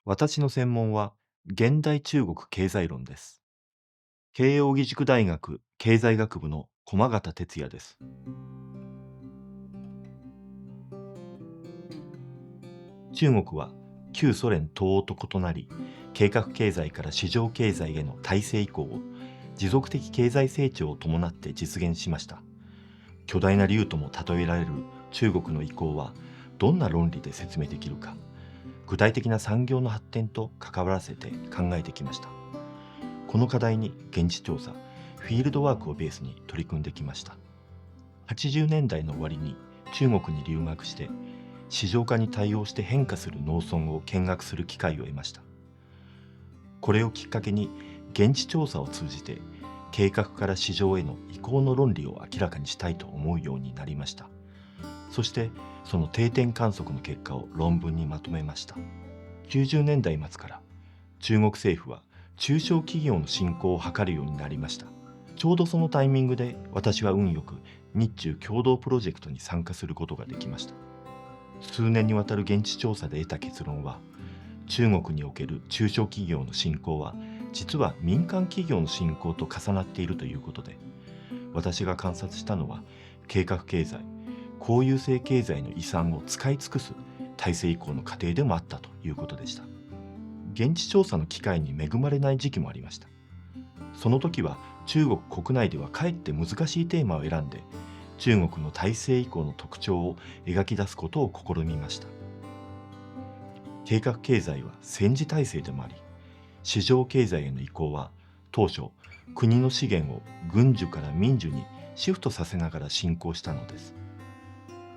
私の専門は現代中国経済論です。慶應義塾大学経済学部の駒形哲也です。中国は旧ソ連東欧と異なり、計画経済から市場経済への体制移行を持続的経済成長を伴って実現しました。巨大な竜とも例えられる中国の移行はどんな論理で説明できるか、具体的な産業の発展と関わらせて考えてきました。この課題に現地調査、フィールドワークをベースに取り組んできました。80年代の終わりに中国に留学して、市場化に対応して変化する農村を見学する機会を得ました。これをきっかけに現地調査を通じて計画から市場への移行の論理を明らかにしたいと思うようになりました。そしてその定点観測の結果を論文にまとめました。90年代末から中国政府は中小企業の振興を図るようになりました。ちょうどそのタイミングで私は運よく日中共同プロジェクトに参加することができました。数年にわたる現地調査で得た結論は、中国における中小企業の振興は実は民間企業の振興と重なっているということで、私が観察したのは計画経済、公有制経済の遺産を使い尽くす体制移行の過程でもあったということでした。現地調査の機会に恵まれない時期もありました。その時は中国国内ではかえって難しいテーマを選んで、中国の体制移行の特徴を描き出すことを試みました。計画経済は戦時体制でもあり、市場経済への移行は当初、国の資源を軍需から民需にシフトさせながら進行したのです。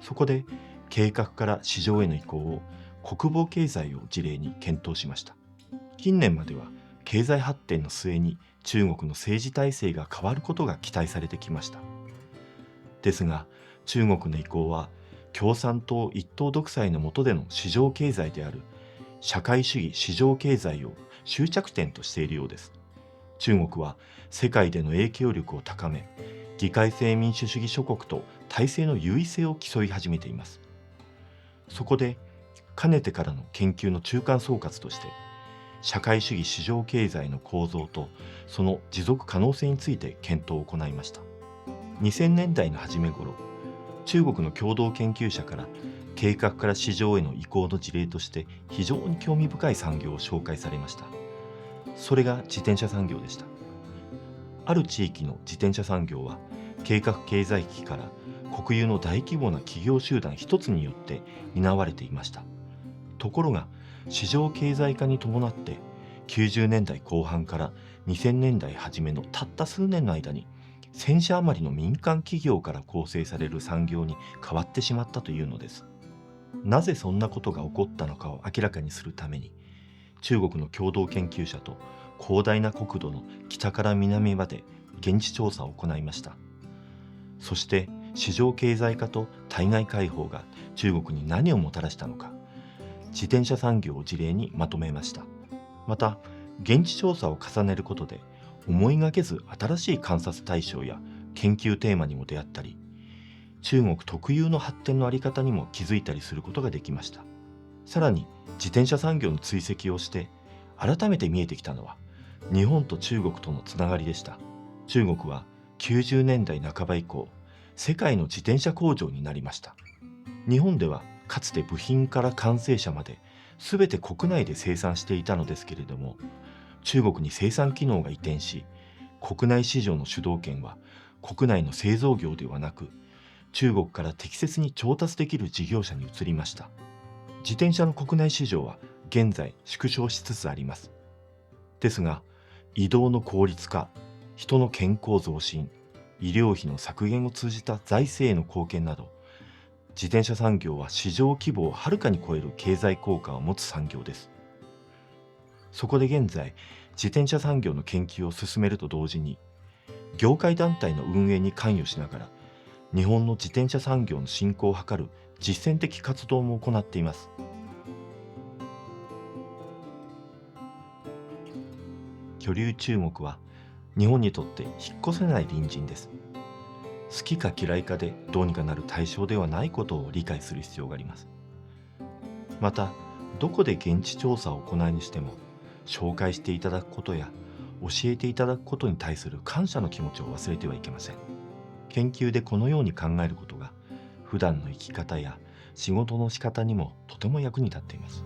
そこで計画から市場への移行を国防経済を事例に検討しました。近年までは経済発展の末に中国の政治体制が変わることが期待されてきました。ですが、中国の移行は共産党一党独裁の下での市場経済である社会主義市場経済を終着点としているようです。中国は世界での影響力を高め、議会制民主主義諸国と体制の優位性を競い始めています。そこで、かねてからの研究の中間総括として、社会主義市場経済の構造とその持続可能性について検討を行いました。2000年代の初め頃、中国の共同研究者から計画から市場への移行の事例として非常に興味深い産業を紹介されました。それが自転車産業でした。ある地域の自転車産業は計画経済期から国有の大規模な企業集団一つによって担われていました。ところが市場経済化に伴って90年代後半から2000年代初めのたった数年の間に1000社余りの民間企業から構成される産業に変わってしまったというのです。なぜそんなことが起こったのかを明らかにするために、中国の共同研究者と広大な国土の北から南まで現地調査を行いました。そして市場経済化と対外開放が中国に何をもたらしたのか、自転車産業を事例にまとめました。また、現地調査を重ねることで思いがけず新しい観察対象や研究テーマにも出会ったり、中国特有の発展のあり方にも気づいたりすることができました。さらに自転車産業の追跡をして改めて見えてきたのは日本と中国とのつながりでした。中国は90年代半ば以降、世界の自転車工場になりました。日本ではかつて部品から完成車まで全て国内で生産していたのですけれども、中国に生産機能が移転し、国内市場の主導権は国内の製造業ではなく、中国から適切に調達できる事業者に移りました。自転車の国内市場は現在縮小しつつあります。ですが、移動の効率化、人の健康増進、医療費の削減を通じた財政への貢献など、自転車産業は市場規模をはるかに超える経済効果を持つ産業です。そこで現在、自転車産業の研究を進めると同時に、業界団体の運営に関与しながら、日本の自転車産業の振興を図る実践的活動も行っています。居留中国は日本にとって引っ越せない隣人です。好きか嫌いかでどうにかなる対象ではないことを理解する必要があります。また、どこで現地調査を行いにしても、紹介していただくことや教えていただくことに対する感謝の気持ちを忘れてはいけません。研究でこのように考えることが、普段の生き方や仕事の仕方にもとても役に立っています。